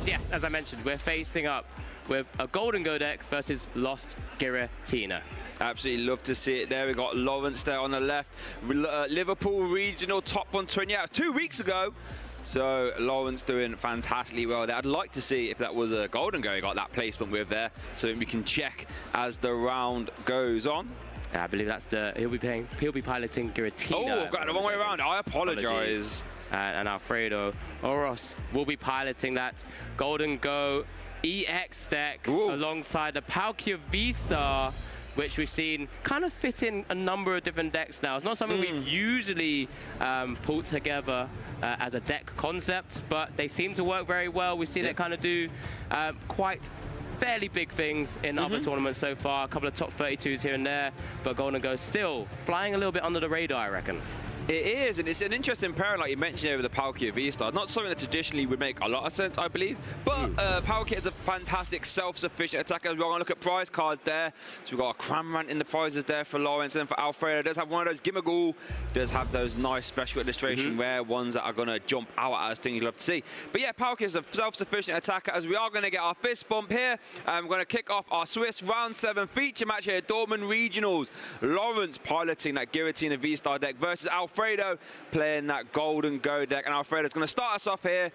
And yes, as I mentioned, we're facing up with a Gholdengo deck versus Lost Giratina. Absolutely love to see it there. We got Lawrence there on the left. Liverpool Regional top 120 out 2 weeks ago. So Lawrence doing fantastically well there. I'd like to see if that was a Gholdengo he got that placement with there, so we can check as the round goes on. Yeah, I believe that's he'll be piloting Giratina. Oh, I've got it the wrong way around. I apologize. And Alfredo Oros will be piloting that Gholdengo EX deck alongside the Palkia V-Star, which we've seen kind of fit in a number of different decks now. It's not something we've usually pulled together as a deck concept, but they seem to work very well. We've seen it kind of do quite fairly big things in other tournaments so far. A couple of top 32s here and there, but Gholdengo still flying a little bit under the radar, I reckon. It is, and it's an interesting pairing, like you mentioned over the Palkia V-Star. Not something that traditionally would make a lot of sense, I believe, but Palkia is a fantastic self-sufficient attacker. We're going to look at prize cards there. So we've got a Cramorant in the prizes there for Lawrence, and for Alfredo, does have one of those Gimmighoul, does have those nice special illustration rare ones that are going to jump out at us, things you love to see. But yeah, Palkia is a self-sufficient attacker, as we are going to get our fist bump here. We're going to kick off our Swiss Round 7 feature match here at Dortmund Regionals. Lawrence piloting that Giratina V-Star deck versus Alfredo playing that Gholdengo deck, and Alfredo's going to start us off here.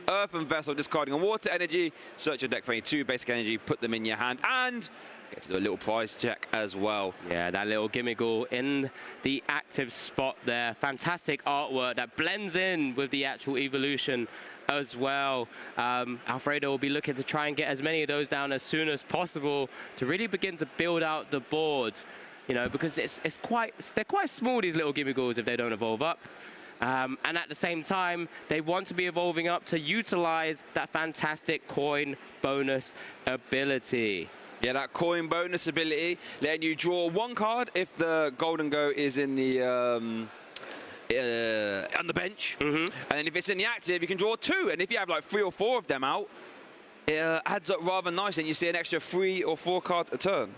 Earthen Vessel, discarding a Water Energy, search your deck for any 2 basic energy, put them in your hand, and get to do a little prize check as well. Yeah, that little Gimmighoul in the active spot there. Fantastic artwork that blends in with the actual evolution as well. Alfredo will be looking to try and get as many of those down as soon as possible to really begin to build out the board. You know, because they're quite small, these little Gimmighouls, if they don't evolve up. And at the same time, they want to be evolving up to utilize that fantastic coin bonus ability. Yeah, that coin bonus ability, letting you draw 1 card if the Gholdengo is in the on the bench. And then if it's in the active, you can draw 2. And if you have like 3 or 4 of them out, it adds up rather nice, and you see an extra 3 or 4 cards a turn.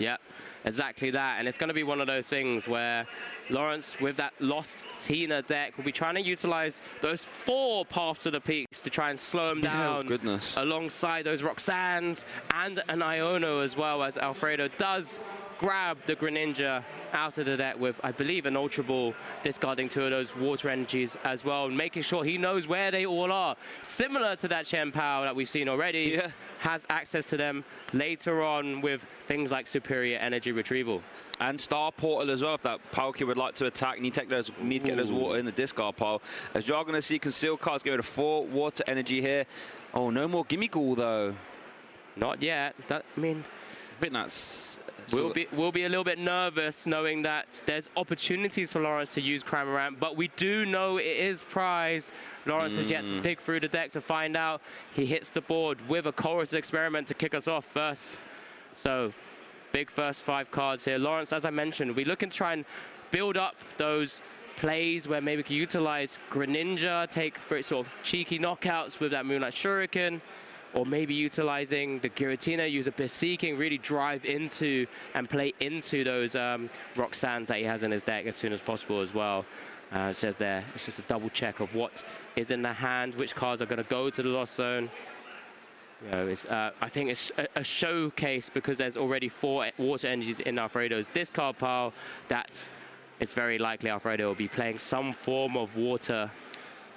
Yeah. Exactly that, and it's going to be one of those things where Lawrence, with that Lost Tina deck, will be trying to utilize those 4 Path to the Peaks to try and slow him down. Oh, goodness. Alongside those Roxannes and an Iono as well, as Alfredo does grab the Greninja out of the deck with, I believe, an Ultra Ball, discarding 2 of those Water Energies as well, and making sure he knows where they all are. Similar to that Chen Pao that we've seen already, has access to them later on with things like Superior Energy Retrieval. And Star Portal as well, if that Palkia would like to attack, need to get those water in the discard pile. As you're going to see concealed cards go to 4 Water Energy here. Oh, no more Gimmighoul though. Not yet. I mean, I think that's... We'll be a little bit nervous knowing that there's opportunities for Lawrence to use Cramorant, but we do know it is prized. Lawrence has yet to dig through the deck to find out. He hits the board with a Chorus Experiment to kick us off first. So, big first 5 cards here. Lawrence, as I mentioned, we're looking to try and build up those plays where maybe we can utilize Greninja, take for its sort of cheeky knockouts with that Moonlight Shuriken, or maybe utilizing the Giratina, use a Beseeching, really drive into and play into those Roxannes that he has in his deck as soon as possible as well. It says there, it's just a double check of what is in the hand, which cards are going to go to the Lost Zone. You know, I think it's a showcase because there's already 4 Water Energies in Alfredo's discard pile, that it's very likely Alfredo will be playing some form of water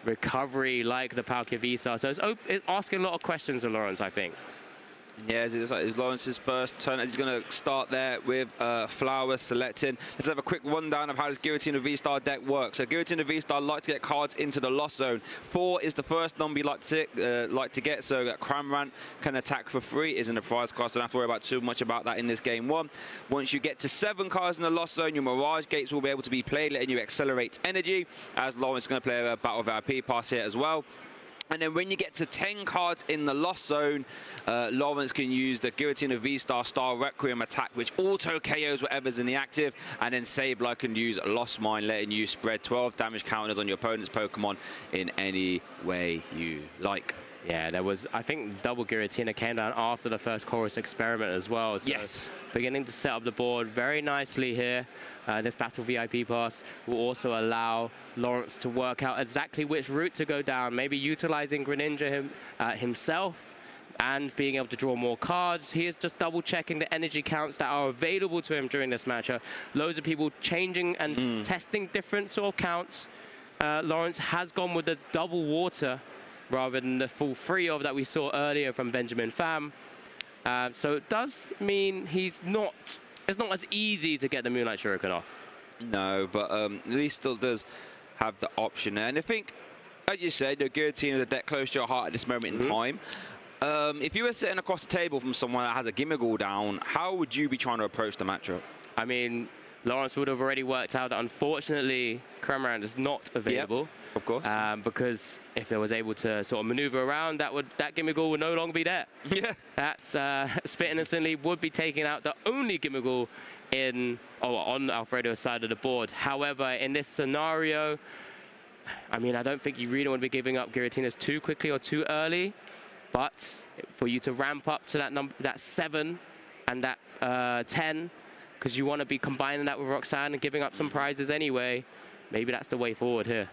recovery like the Palkia V-Star. So it's asking a lot of questions of Lawrence, I think. Yeah, it's Lawrence's first turn as he's going to start there with Flowers selecting. Let's have a quick rundown of how this Giratina V-Star deck works. So Giratina V-Star like to get cards into the Lost Zone. 4 is the first number you like to get, so that Cramorant can attack for free, isn't a prize card, so don't have to worry about too much about that in this game 1. Once you get to 7 cards in the Lost Zone, your Mirage Gates will be able to be played, letting you accelerate energy, as Lawrence is going to play a Battle VIP pass here as well. And then when you get to 10 cards in the Lost Zone, Lawrence can use the Giratina V-Star Star Requiem attack, which auto KOs whatever's in the active, and then Sableye can use Lost Mine, letting you spread 12 damage counters on your opponent's Pokemon in any way you like. Yeah, there was, I think, double Giratina came down after the first chorus experiment as well. So Yes. beginning to set up the board very nicely here. This Battle VIP pass will also allow Lawrence to work out exactly which route to go down, maybe utilizing Greninja himself and being able to draw more cards. He is just double checking the energy counts that are available to him during this matchup. Loads of people changing and testing different sort of counts. Lawrence has gone with the double water rather than the full free of that we saw earlier from Benjamin Pham. So it does mean it's not as easy to get the Moonlight Shuriken off. No, but at least still does have the option there. And I think, as you said, Giratina is a deck close to your heart at this moment in time. If you were sitting across the table from someone that has a Gimmighoul down, how would you be trying to approach the matchup? I mean, Lawrence would have already worked out that unfortunately Cramorant is not available. Yep, of course. Because if it was able to sort of maneuver around, that Gimmighoul would no longer be there. Yeah. That's Spit Innocently would be taking out the only Gimmighoul on Alfredo's side of the board. However, in this scenario, I mean, I don't think you really want to be giving up Giratina's too quickly or too early. But for you to ramp up to that 7 and that 10, because you want to be combining that with Roxanne and giving up some prizes anyway, maybe that's the way forward here.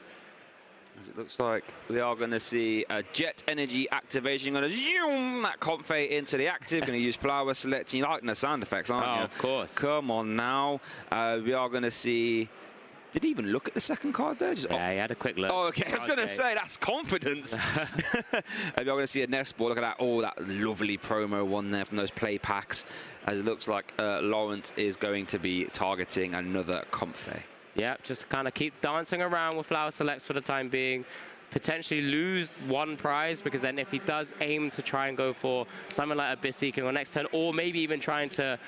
As it looks like we are going to see a Jet Energy activation. Going to zoom that Comfey into the active. Going to use Flower Selection. You like the sound effects, aren't you? Oh, of course. Come on now. We are going to see... Did he even look at the second card there? Yeah, he had a quick look. Oh, okay. I was going to say, that's confidence. We're going to see a nest ball. Look at that. Oh, that lovely promo one there from those play packs. As it looks like Lawrence is going to be targeting another Comfey. Yeah, just kind of keep dancing around with Flower Selects for the time being. Potentially lose one prize, because then if he does aim to try and go for something like Abyss Seeking on next turn, or maybe even trying to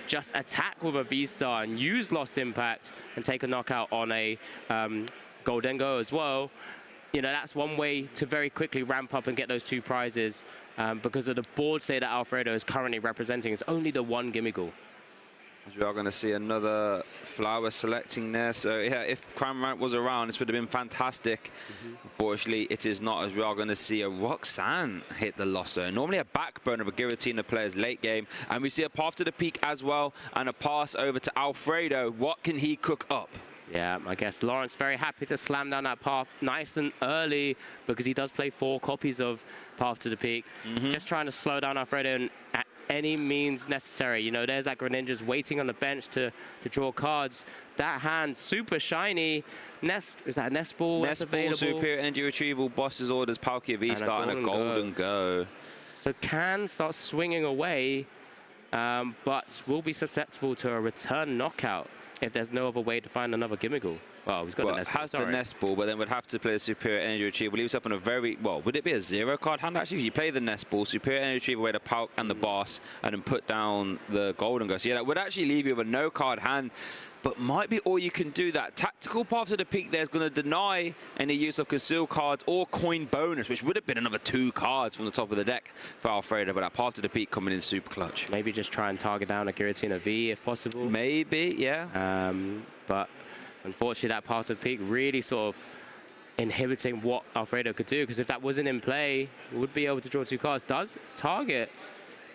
just attack with a V-Star and use Lost Impact and take a knockout on a Gholdengo as well, you know, that's one way to very quickly ramp up and get those 2 prizes, because of the board state that Alfredo is currently representing. It's only the one Gimmighoul. As we are going to see another Flower selecting there. So yeah, if Cramorant was around, this would have been fantastic. Unfortunately, it is not, as we are going to see a Roxanne hit the Losser. Normally a backbone of a Giratina player's late game. And we see a path to the peak as well, and a pass over to Alfredo. What can he cook up? Yeah, I guess Lawrence very happy to slam down that path nice and early, because he does play 4 copies of Path to the Peak. Just trying to slow down Alfredo at any means necessary. You know, there's that Greninja's waiting on the bench to draw cards. That hand, super shiny. Is that a Nest Ball? Nest Ball, Superior Energy Retrieval, Boss's Orders, Palkia V-Star, and a Gholdengo. So can start swinging away, but will be susceptible to a return knockout if there's no other way to find another Gimmighoul. Well, he's got the Nest Ball. Has the Nest Ball, but then would have to play a Superior Energy Retrieval. Leave himself on a very, well, would it be a 0-card hand actually? You play the Nest Ball, Superior Energy Retrieval away the Palk and the Boss, and then put down the Gholdengo. So yeah, that would actually leave you with a no-card hand, but might be all you can do. That tactical Path to the Peak there is going to deny any use of conceal cards or coin bonus, which would have been another 2 cards from the top of the deck for Alfredo, but that Path to the Peak coming in super clutch. Maybe just try and target down a Giratina V if possible. Maybe, yeah. But unfortunately, that Path to the Peak really sort of inhibiting what Alfredo could do, because if that wasn't in play, would be able to draw 2 cards. Does target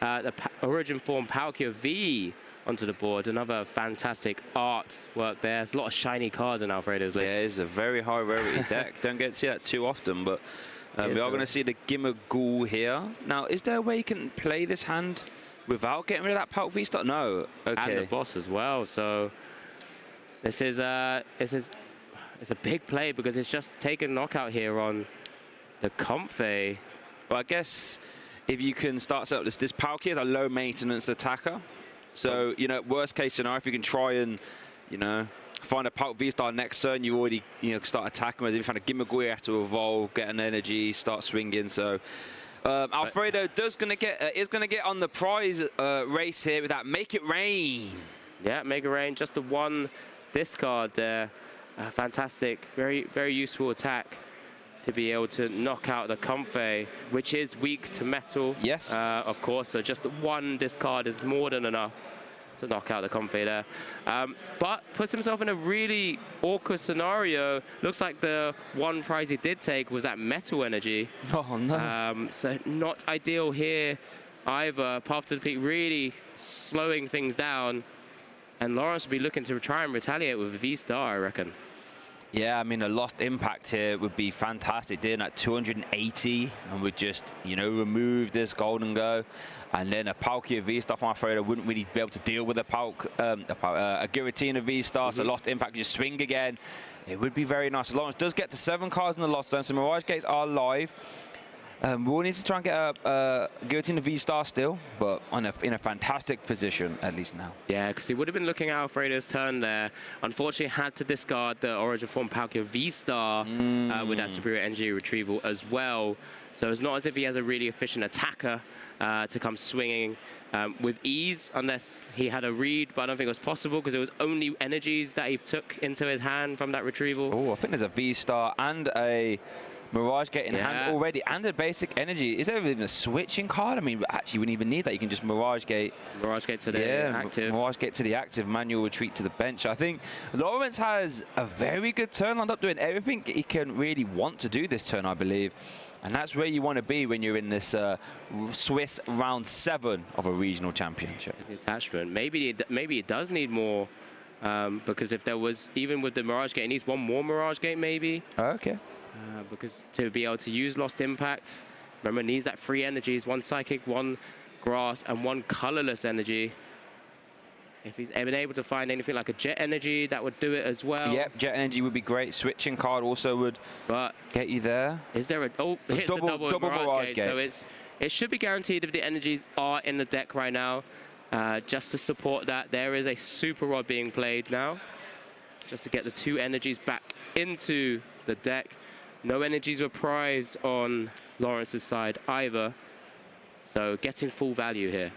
the Origin Form Palkia V onto the board. Another fantastic art work there. There's a lot of shiny cards in Alfredo's list. Yeah, it's a very high rarity deck. Don't get to see that too often, but we are going to see the Gimmighoul here. Now, is there a way you can play this hand without getting rid of that Palk V-Star? No. Okay. And the Boss as well. So this is it's a big play, because it's just taking knockout here on the Comfey. Well, I guess if you can start setting up this Palkia is a low maintenance attacker. So, you know, worst case scenario, if you can try and, you know, find a Palk V-Star next turn, you already, you know, start attacking. Whereas if you find a Gimmighoul, you have to evolve, get an energy, start swinging. So Alfredo is going to get on the prize race here with that Make It Rain. Yeah, Make It Rain, just the one discard there. Fantastic, very, very useful attack to be able to knock out the Comfey, which is weak to metal. Yes. Of course, so just one discard is more than enough to knock out the Comfey there. But puts himself in a really awkward scenario. Looks like the one prize he did take was that Metal Energy. Oh, no. So not ideal here either. Path to the Peak really slowing things down. And Lawrence will be looking to try and retaliate with a V-Star, I reckon. Yeah, I mean, a lost impact here would be fantastic. Doing at 280 and would just, you know, remove this Gholdengo. And then a Palkia V-Star from Alfredo wouldn't really be able to deal with a Giratina V-Star. So lost impact, just swing again. It would be very nice. As Lawrence does get to 7 cards in the lost zone, so Mirage Gates are live. We will need to try and get a Giratina V-Star still, but in a fantastic position, at least now. Yeah, because he would have been looking at Alfredo's turn there. Unfortunately, had to discard the Origin Form Palkia V-Star with that Superior Energy Retrieval as well. So it's not as if he has a really efficient attacker to come swinging with ease, unless he had a read, but I don't think it was possible because it was only energies that he took into his hand from that retrieval. Oh, I think there's a V-Star and a Mirage Gate in hand already, and a basic energy. Is there even a switching card? I mean, actually, you wouldn't even need that. You can just Mirage Gate. Mirage Gate to the active. Mirage Gate to the active, manual retreat to the bench. I think Lawrence has a very good turn lined up, doing everything he can really want to do this turn, I believe. And that's where you want to be when you're in this Swiss round 7 of a regional championship. The attachment. Maybe it does need more, because if there was, even with the Mirage Gate, it needs one more Mirage Gate maybe. Okay. Because to be able to use Lost Impact, remember, it needs that 3 energies, 1 Psychic, 1 Grass, and 1 Colorless Energy. If he's been able to find anything like a Jet Energy, that would do it as well. Yep, Jet Energy would be great. Switching card also would get you there. Is there a... Oh, hits double the double Mirage Gate. So it should be guaranteed if the energies are in the deck right now. Just to support that, there is a Super Rod being played now, just to get the 2 energies back into the deck. No energies were prized on Lawrence's side either, so getting full value here.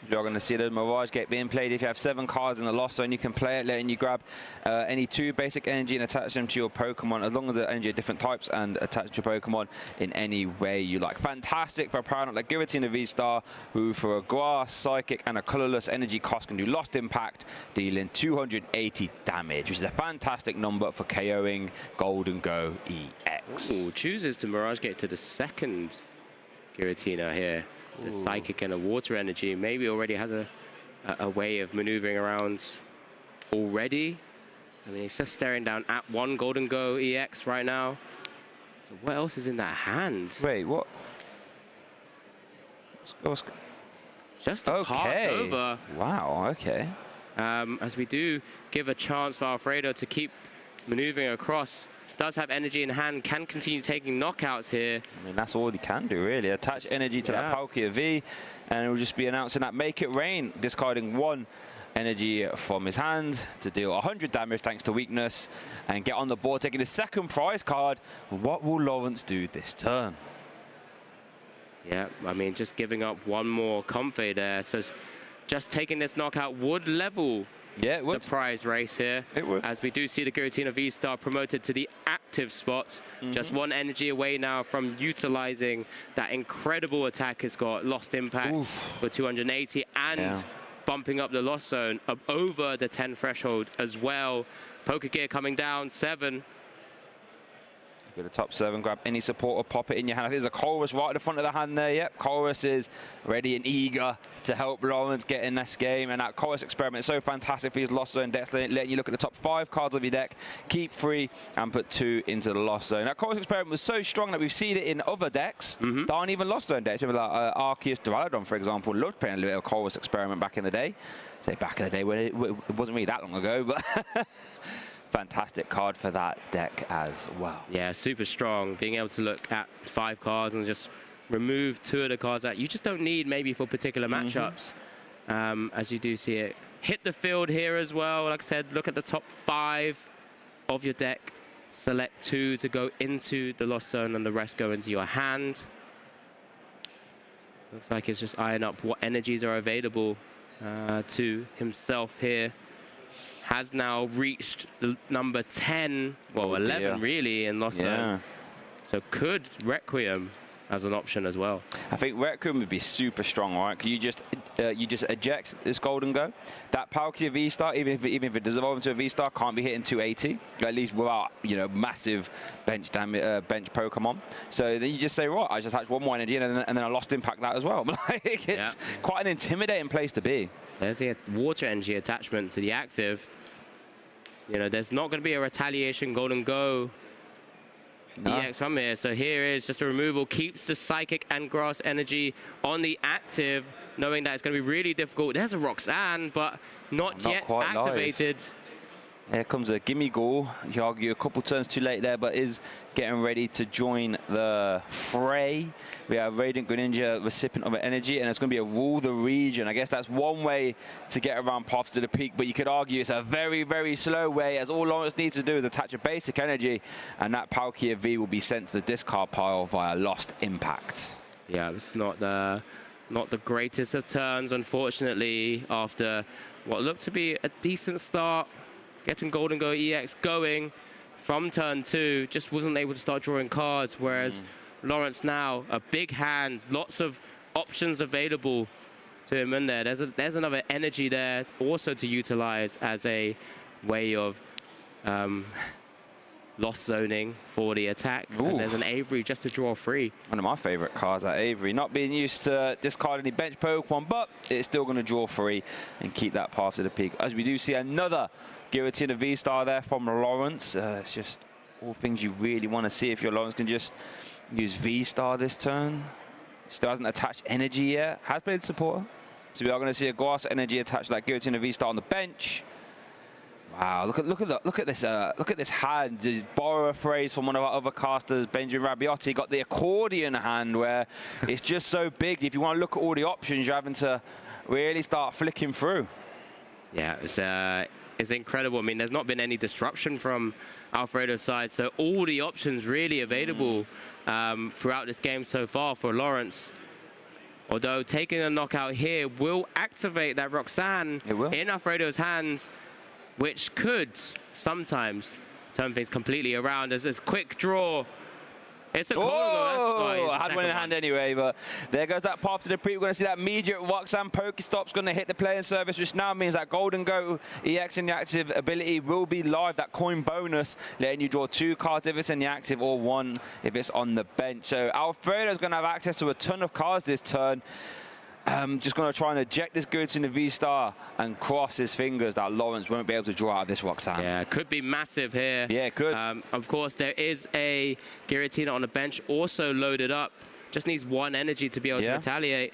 You're going to see the Mirage Gate being played. If you have 7 cards in the lost zone, you can play it, letting you grab any 2 basic energy and attach them to your Pokemon, as long as the energy are different types, and attach your Pokemon in any way you like. Fantastic for a Paradox like Giratina V-Star, who for a Grass, Psychic, and a Colorless energy cost can do Lost Impact, dealing 280 damage, which is a fantastic number for KOing Gholdengo EX. Ooh, chooses to Mirage Gate to the 2nd Giratina here. The Psychic and a Water Energy maybe already has a way of maneuvering around already. I mean, he's just staring down at 1 Gholdengo EX right now. So what else is in that hand? Wait, what? Just a pass over. Wow, okay. As we do give a chance for Alfredo to keep maneuvering across. Does have energy in hand, can continue taking knockouts here. I mean, that's all he can do, really. Attach energy to that Palkia V, and it will just be announcing that Make It Rain, discarding 1 energy from his hand to deal 100 damage thanks to weakness, and get on the board, taking the 2nd prize card. What will Lawrence do this turn? Yeah, I mean, just giving up 1 more Comfey there. So just taking this knockout would level the prize race here. It would. As we do see the Giratina V-Star promoted to the active spot. Just 1 energy away now from utilizing that incredible attack. It's got Lost Impact for 280 and bumping up the lost zone up over the 10 threshold as well. Poker Gear coming down, 7. Go to top 7, grab any support or pop it in your hand. I think there's a Chorus right at the front of the hand there. Yep, Chorus is ready and eager to help Lawrence get in this game. And that Chorus experiment is so fantastic for his lost zone decks, letting you look at the top 5 cards of your deck, keep 3, and put 2 into the lost zone. That Chorus experiment was so strong that we've seen it in other decks that aren't even lost zone decks. Like Arceus Duraludon, for example, loved playing a little bit of Chorus experiment back in the day. Say back in the day when it wasn't really that long ago, but... Fantastic card for that deck as well. Yeah, super strong. Being able to look at 5 cards and just remove 2 of the cards that you just don't need maybe for particular matchups. As you do see it hit the field here as well. Like I said, look at the top 5 of your deck. Select 2 to go into the lost zone and the rest go into your hand. Looks like it's just eyeing up what energies are available to himself here. Has now reached the number 10, well, 11 really in Lost Zone. So could Requiem as an option as well. I think Rec Room would be super strong, right? Because you just eject this Gholdengo. That Palkia V-Star, even if it does evolve into a V-Star, can't be hitting 280, at least without, you know, massive bench damage, bench Pokemon. So then you just say, right, I just attach one more energy, and then I lost impact that as well. Like, it's quite an intimidating place to be. There's the water energy attachment to the active. You know, there's not going to be a retaliation Gholdengo EX from here. So here is just a removal, keeps the Psychic and Grass energy on the active, knowing that it's going to be really difficult. There's a Roxanne, but not yet activated. Live. Here comes a Gimme Ghoul. You could argue a couple turns too late there, but is getting ready to join the fray. We have Radiant Greninja, recipient of energy, and it's going to be a rule the region. I guess that's one way to get around paths to the peak, but you could argue it's a very, very slow way, as all Lawrence needs to do is attach a basic energy, and that Palkia V will be sent to the discard pile via lost impact. Yeah, it's not the greatest of turns, unfortunately, after what looked to be a decent start. Getting Gholdengo EX going from turn 2, just wasn't able to start drawing cards, whereas Lawrence now, a big hand, lots of options available to him in there. There's another energy there also to utilize as a way of lost zoning for the attack. And there's an Avery just to draw free. One of my favorite cards, that Avery. Not being used to discarding any bench Pokemon, but it's still going to draw free and keep that path to the peak. As we do see another Giratina V-Star there from Lawrence. It's just all things you really want to see if your Lawrence can just use V-Star this turn. Still hasn't attached energy yet. Has played supporter. So we are going to see a Grass energy attached like Giratina V-Star on the bench. Wow, look at this hand. To borrow a phrase from one of our other casters, Benjamin Rabioti, got the accordion hand where it's just so big. If you want to look at all the options, you're having to really start flicking through. Yeah, it's incredible. I mean, there's not been any disruption from Alfredo's side, so all the options really available throughout this game so far for Lawrence. Although taking a knockout here will activate that Roxanne in Alfredo's hands, which could sometimes turn things completely around as this quick draw. It's a Gholdengo. I had one in hand anyway, but there goes that path to the peak. We're going to see that immediate Roxanne Pokestop's going to hit the playing service, which now means that Gholdengo EX in the active ability will be live. That coin bonus, letting you draw 2 cards if it's in the active or 1 if it's on the bench. So Alfredo's going to have access to a ton of cards this turn. Just going to try and eject this Giratina V-Star and cross his fingers that Lawrence won't be able to draw out of this Roxanne. Yeah, could be massive here. Yeah, it could. Of course, there is a Giratina on the bench also loaded up. Just needs 1 energy to be able to retaliate.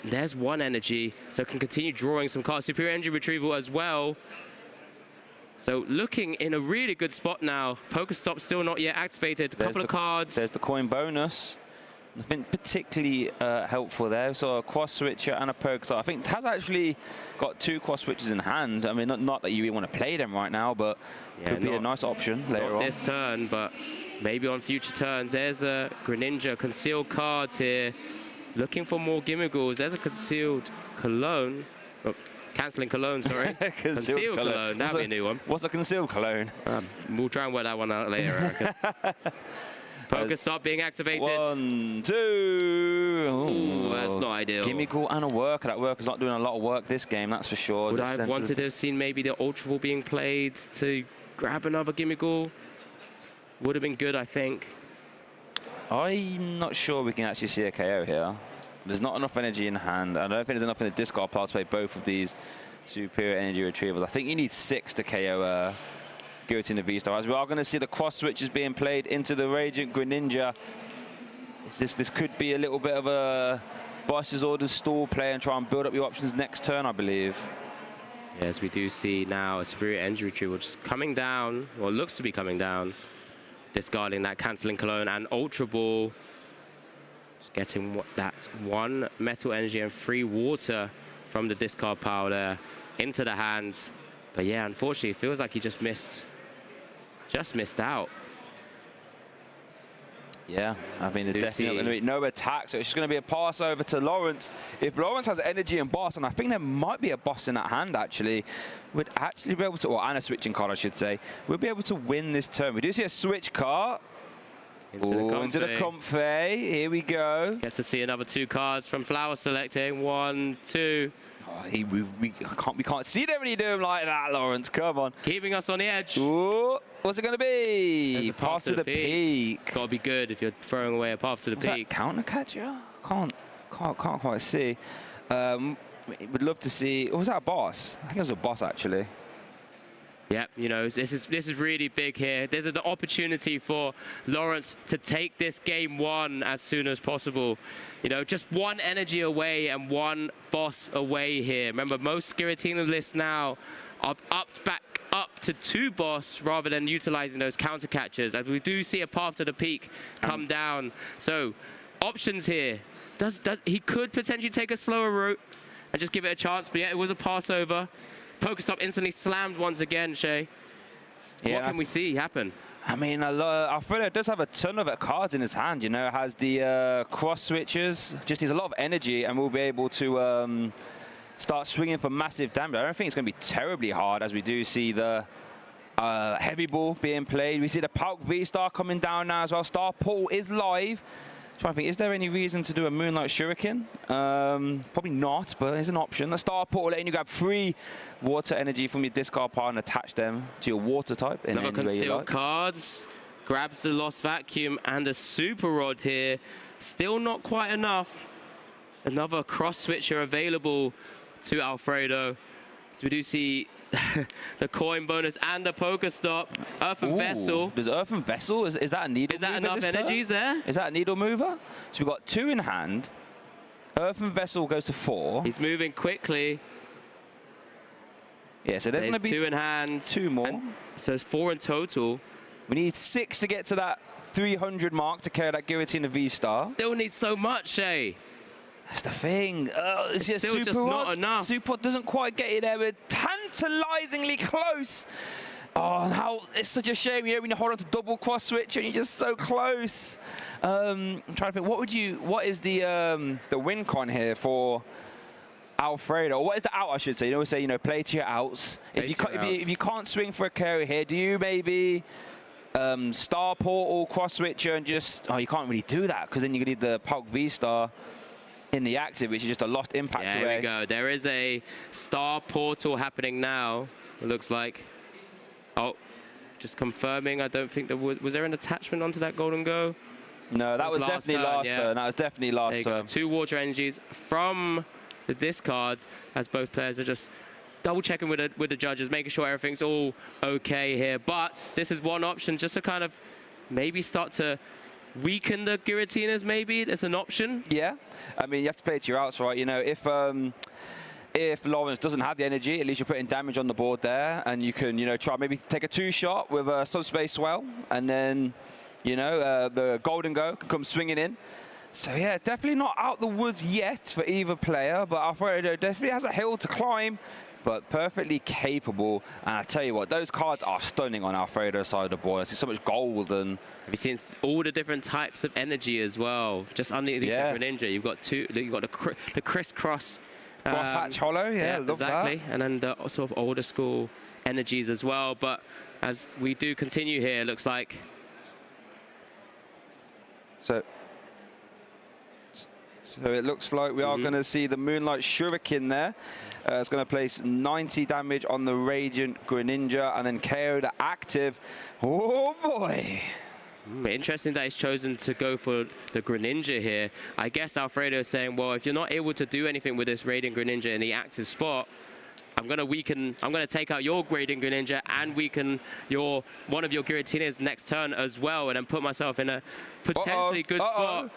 There's 1 energy, so can continue drawing some cards. Superior energy retrieval as well. So looking in a really good spot now. Pokestop still not yet activated. A couple of cards. There's the coin bonus. Nothing particularly helpful there. So a cross switcher and a Pokestop. I think it has actually got 2 cross switches in hand. I mean, not that you want to play them right now, but could be a nice option later on. Not this turn, but maybe on future turns. There's a Greninja, concealed cards here. Looking for more Gimmigles. There's a concealed Cologne. Oh, cancelling Cologne, sorry. Concealed Cologne. That'd be a new one. What's a concealed Cologne? We'll try and work that one out later, I reckon. Pokestop being activated. 1, 2. Ooh, that's not ideal. Gimmighoul and a worker. That worker's not doing a lot of work this game, that's for sure. Would I have wanted to have seen maybe the Ultra Ball being played to grab another Gimmighoul? Would have been good, I think. I'm not sure we can actually see a KO here. There's not enough energy in hand. I don't think there's enough in the discard pile to play both of these superior energy retrievals. I think you need 6 to KO Giratina V-Star. As we are going to see the cross switches being played into the Radiant Greninja. This could be a little bit of a boss's orders stall play and try and build up your options next turn, I believe. Yes, we do see now a superior energy retrieval just coming down, or looks to be coming down, discarding that cancelling Cologne and Ultra Ball. Just getting that 1 metal energy and 3 water from the discard pile there into the hands. But yeah, unfortunately, it feels like he just missed out. Yeah, I mean, there's definitely going to be no attack, so it's just going to be a pass over to Lawrence. If Lawrence has energy and boss, and I think there might be a boss in that hand, actually, would actually be able to, or and a switching card, I should say, we'll be able to win this turn. We do see a switch card. Into the Comfey. Here we go. Gets to see another 2 cards from Flower selecting. 1, 2. Oh, we can't see them when you do them like that, Lawrence. Come on. Keeping us on the edge. Ooh, what's it going to be? Path to the peak. Got to be good if you're throwing away a path to the peak. Counter catcher? Can't quite see. Would love to see. Or was that a boss? I think it was a boss actually. Yep, you know, this is really big here. There's an opportunity for Lawrence to take this game 1 as soon as possible. You know, just 1 energy away and 1 boss away here. Remember, most Giratina lists now are back up to 2 boss rather than utilizing those counter catchers, as we do see a path to the peak come down. So, options here. He could potentially take a slower route and just give it a chance, but yeah, it was a pass over. Pokestop instantly slammed once again, Shay. Yeah, what can we see happen? I mean, Alfredo does have a ton of cards in his hand, you know, has the cross switches, just needs a lot of energy and will be able to start swinging for massive damage. I don't think it's going to be terribly hard, as we do see the heavy ball being played. We see the Palk V-Star coming down now as well. Star Portal is live. Trying to think, is there any reason to do a Moonlight Shuriken? Probably not, but it's an option. A Star Portal letting you grab 3 water energy from your discard pile and attach them to your water type. Another concealed cards, grabs the Lost Vacuum and a Super Rod here. Still not quite enough. Another cross switcher available to Alfredo. So we do see the coin bonus and the Pokestop. Earthen Vessel. Does Earthen Vessel? Is that a needle mover? Is that enough energies there? Is that a needle mover? So we've got 2 in hand. Earthen Vessel goes to 4. He's moving quickly. Yeah, so there's going to be 2 in hand. 2 more. So it's 4 in total. We need 6 to get to that 300 mark to carry that Giratina V-Star. Still needs so much, Shay. That's the thing. It's still just not enough. Super Rod doesn't quite get it there. We're tantalizingly close. Oh, and how it's such a shame, you know, when you hold on to double cross switch and you're just so close. I'm trying to think, what is the win con here for Alfredo? Or what is the out, I should say? You always say, you know, play to your outs. If you can't swing for a carry here, do you maybe Star Portal, cross switcher, and just, you can't really do that because then you need the Palk V-Star in the active, which is just a lost impact away. There we go. There is a Star Portal happening now, it looks like. Oh, just confirming, I don't think there was there an attachment onto that Gholdengo? No, that was definitely last turn. That was definitely last turn. 2 water energies from the discard, as both players are just double checking with the judges, making sure everything's all okay here. But this is one option, just to kind of maybe start to weaken the Giratinas, maybe. There's an option. Yeah. I mean, you have to play to your outs, right? You know, if Lawrence doesn't have the energy, at least you're putting damage on the board there, and you can, you know, try maybe take a 2-shot with a Subspace Swell, and then, you know, the Gholdengo can come swinging in. So, yeah, definitely not out the woods yet for either player, but Alfredo definitely has a hill to climb, but perfectly capable. And I tell you what, those cards are stunning on Alfredo's side of the board. I see so much gold and... Have you seen all the different types of energy as well? Just underneath the Greninja, you've got the crisscross. Crosshatch Hollow, yeah, love exactly. that. And then the sort of older school energies as well. But as we do continue here, it looks like... So it looks like we are going to see the Moonlight Shuriken there. It's going to place 90 damage on the Radiant Greninja and then KO the active. Oh, boy. Interesting that he's chosen to go for the Greninja here. I guess Alfredo is saying, well, if you're not able to do anything with this Radiant Greninja in the active spot, I'm going to take out your Radiant Greninja and weaken one of your Giratinas next turn as well, and then put myself in a potentially good spot.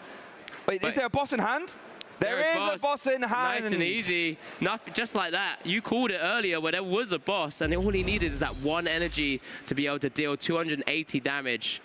Wait, is there a boss in hand? There is a boss in hand. Nice and easy. Nothing, just like that. You called it earlier where there was a boss, and all he needed is that 1 energy to be able to deal 280 damage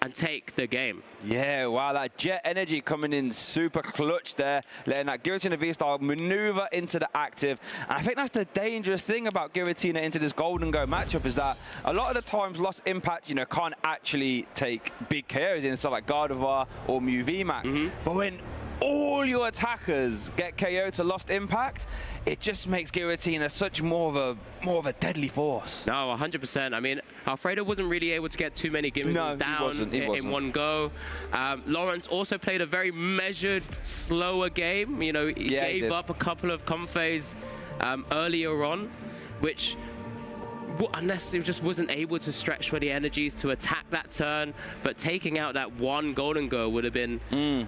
and take the game. Yeah, wow, that jet energy coming in super clutch there, letting that Giratina V-Star maneuver into the active. And I think that's the dangerous thing about Giratina into this Gholdengo matchup, is that a lot of the times Lost Impact, you know, can't actually take big KOs in stuff like Gardevoir or Mew VMAX. But when all your attackers get KO to lost impact, it just makes Giratina such more of a deadly force. No, 100%. I mean, Alfredo wasn't really able to get too many gimmicks down in one go. Lawrence also played a very measured, slower game. You know, he gave up a couple of Comfeys earlier on, which unless he just wasn't able to stretch for the energies to attack that turn, but taking out that one Gholdengo would have been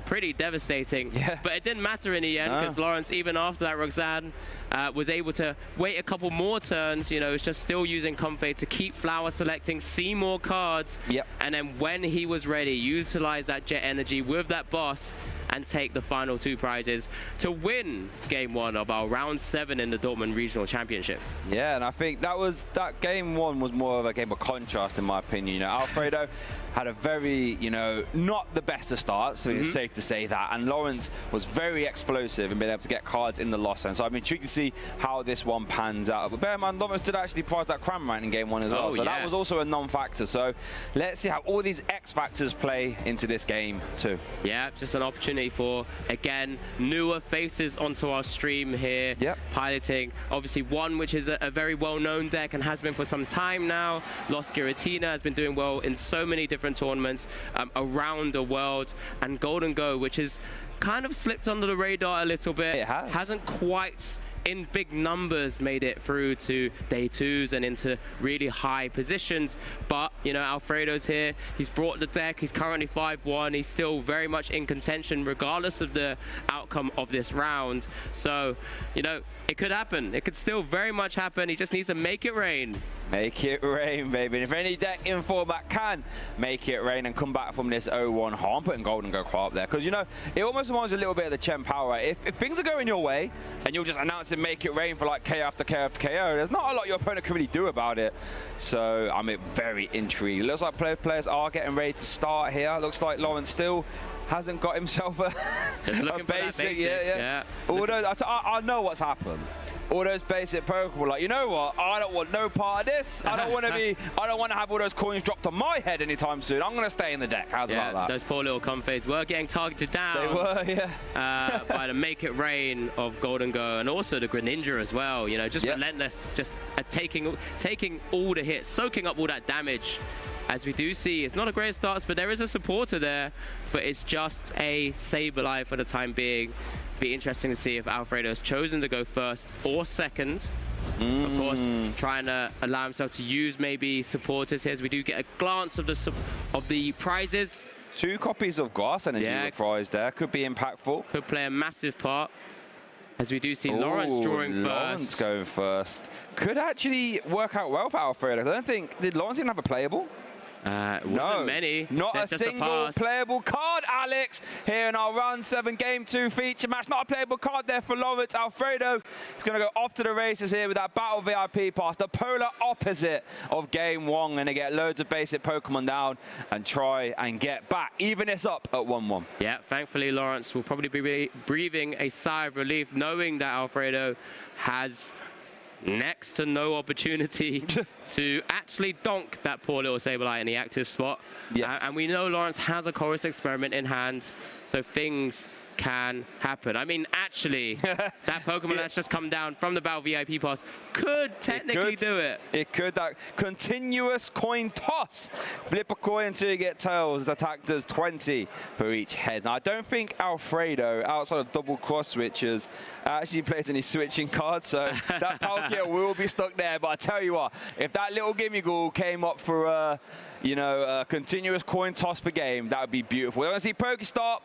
pretty devastating. But it didn't matter in the end, because Lawrence, even after that, Roxanne was able to wait a couple more turns. You know, it's just still using Comfey to keep flower selecting, see more cards, and then when he was ready, utilize that jet energy with that boss and take the final 2 prizes to win game 1 of our round 7 in the Dortmund Regional Championships. Yeah, and I think that game 1 was more of a game of contrast, in my opinion. You know, Alfredo had a very, you know, not the best of starts, so it's safe to say that. And Lawrence was very explosive and being able to get cards in the loss zone. So I'm intrigued to see how this one pans out. But bear in mind, Lawrence did actually prize that Cramorant in game 1 as well. So that was also a non-factor. So let's see how all these X factors play into this game too. Yeah, just an opportunity for, again, newer faces onto our stream here, piloting. Obviously one which is a very well-known deck and has been for some time now. Lost Giratina has been doing well in so many different tournaments around the world, and Gholdengo, which has kind of slipped under the radar a little bit. It hasn't quite in big numbers made it through to day 2s and into really high positions. But, you know, Alfredo's here. He's brought the deck. He's currently 5-1. He's still very much in contention regardless of the outcome of this round. So, you know, it could happen. It could still very much happen. He just needs to make it rain. Make it rain, baby. And if any deck in format can make it rain and come back from this 0-1 harm, putting Gholdengo quite up there. Because, you know, it almost reminds me a little bit of the Chen Power, right? If things are going your way and you'll just announce and make it rain for like KO after KO after KO, there's not a lot your opponent can really do about it. So I'm very intrigued. It looks like players are getting ready to start here. Looks like Lawrence still hasn't got himself a basic. Although I know what's happened. All those basic Pokemon, like, you know what? I don't want no part of this. I don't want to have all those coins dropped on my head anytime soon. I'm going to stay in the deck. How's about that? Those poor little Comfeys were getting targeted down. They were, by the Make It Rain of Gholdengo, and also the Greninja as well. You know, just relentless, just taking all the hits, soaking up all that damage. As we do see, it's not a great start, but there is a supporter there, but it's just a Sableye for the time being. Be interesting to see if Alfredo has chosen to go first or second. Of course, trying to allow himself to use maybe supporters here, as we do get a glance of the prizes. 2 copies of Grass Energy were prized there. Could be impactful. Could play a massive part. As we do see Lawrence drawing first. Lawrence going first. Could actually work out well for Alfredo. I don't think, did Lawrence even have a playable? Wasn't many. Not a single playable card, Alex, here in our round 7 game 2 feature match. Not a playable card there for Lawrence. Alfredo is going to go off to the races here with that Battle VIP pass, the polar opposite of game 1. Going to get loads of basic Pokemon down and try and get back. Even this up at 1-1. Yeah, thankfully Lawrence will probably be breathing a sigh of relief, knowing that Alfredo has next to no opportunity to actually donk that poor little Sableye in the active spot. And we know Lawrence has a Chorus Experiment in hand, so things can happen. I mean, actually, that Pokemon that's just come down from the Battle VIP pass could technically do it. It could. That continuous coin toss. Flip a coin until you get tails. The attack does 20 for each head. Now, I don't think Alfredo, outside of double cross switches, actually plays any switching cards, so that Palkia will be stuck there. But I tell you what, if that little Gimmighoul came up for a continuous coin toss per game, that would be beautiful. We're going to see Pokestop.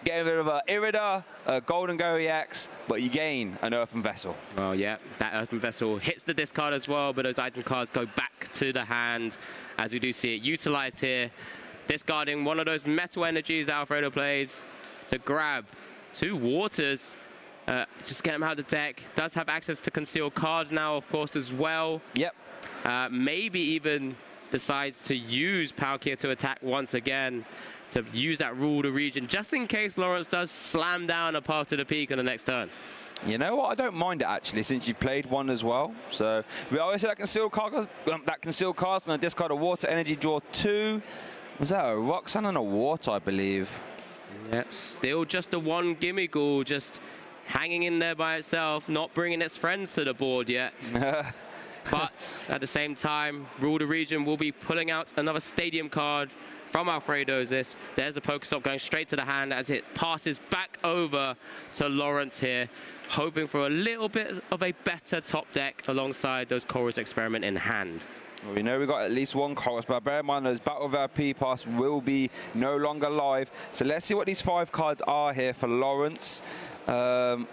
Get rid of an Irida, a Gholdengo EX, but you gain an Earthen Vessel. Well, yeah, that Earthen Vessel hits the discard as well, but those item cards go back to the hand, as we do see it utilized here. Discarding one of those metal energies that Alfredo plays to grab 2 waters. Just get him out of the deck. Does have access to concealed cards now, of course, as well. Maybe even decides to use Palkia to attack once again, to use that rule the region, just in case Lawrence does slam down a Path to the Peak on the next turn. You know what? I don't mind it, actually, since you've played one as well. So we always say that concealed card, going to discard a water energy, draw 2. Was that a Roxanne and a water, I believe? Yep, still just a one Gimmighoul, just hanging in there by itself, not bringing its friends to the board yet. But at the same time, Rule the Region will be pulling out another Stadium card from Alfredo's. There's the Pokestop going straight to the hand as it passes back over to Lawrence here, hoping for a little bit of a better top deck alongside those Chorus Experiment in hand. Well, we know we've got at least one Chorus, but bear in mind those Battle VIP Pass will be no longer live. So let's see what these 5 cards are here for Lawrence. Was